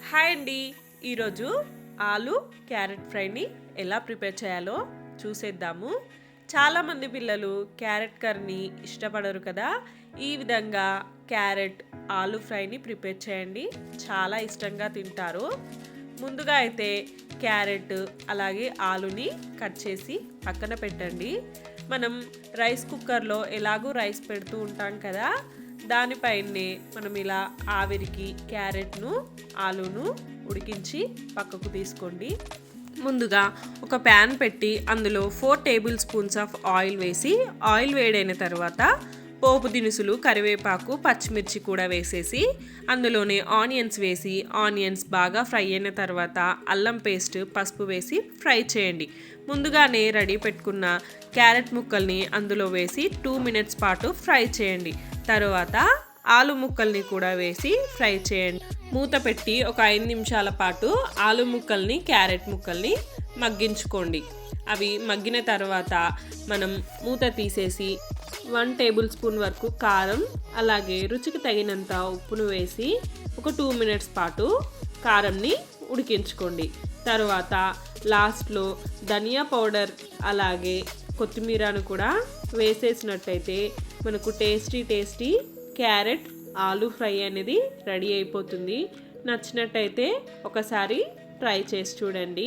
Hi అండి. ఈరోజు ఆలు క్యారెట్ ఫ్రైని ఎలా ప్రిపేర్ చేయాలో చూసేద్దాము. చాలామంది పిల్లలు క్యారెట్ కర్రీని ఇష్టపడరు కదా. ఈ విధంగా క్యారెట్ ఆలు ఫ్రైని ప్రిపేర్ చేయండి, చాలా ఇష్టంగా తింటారు. ముందుగా అయితే క్యారెట్ అలాగే ఆలుని కట్ చేసి పక్కన పెట్టండి. మనం రైస్ కుక్కర్లో ఎలాగూ రైస్ పెడుతూ ఉంటాం కదా, దానిపైనే మనం ఇలా ఆవిరికి క్యారెట్ను ఆలును ఉడికించి పక్కకు తీసుకోండి. ముందుగా ఒక ప్యాన్ పెట్టి అందులో 4 టేబుల్ స్పూన్స్ ఆఫ్ ఆయిల్ వేసి, ఆయిల్ వేడైన తర్వాత పోపు దినుసులు, కరివేపాకు, పచ్చిమిర్చి కూడా వేసేసి అందులోనే ఆనియన్స్ వేసి, ఆనియన్స్ బాగా ఫ్రై అయిన తర్వాత అల్లం పేస్ట్, పసుపు వేసి ఫ్రై చేయండి. ముందుగానే రెడీ పెట్టుకున్న క్యారెట్ ముక్కల్ని అందులో వేసి 2 మినిట్స్ పాటు ఫ్రై చేయండి. తర్వాత ఆలు ముక్కల్ని కూడా వేసి ఫ్రై చేయండి. మూత పెట్టి ఒక 5 నిమిషాల పాటు ఆలు ముక్కల్ని, క్యారెట్ ముక్కల్ని మగ్గించుకోండి. అవి మగ్గిన తర్వాత మనం మూత తీసేసి 1 టేబుల్ స్పూన్ వరకు కారం అలాగే రుచికి తగినంత ఉప్పును వేసి ఒక 2 మినిట్స్ పాటు కారంని ఉడికించుకోండి. తర్వాత లాస్ట్లో ధనియా పౌడర్ అలాగే కొత్తిమీరను కూడా వేసేసినట్టయితే మనకు టేస్టీ క్యారెట్ ఆలు ఫ్రై అనేది రెడీ అయిపోతుంది. నచ్చినట్టయితే ఒకసారి ట్రై చేసి చూడండి.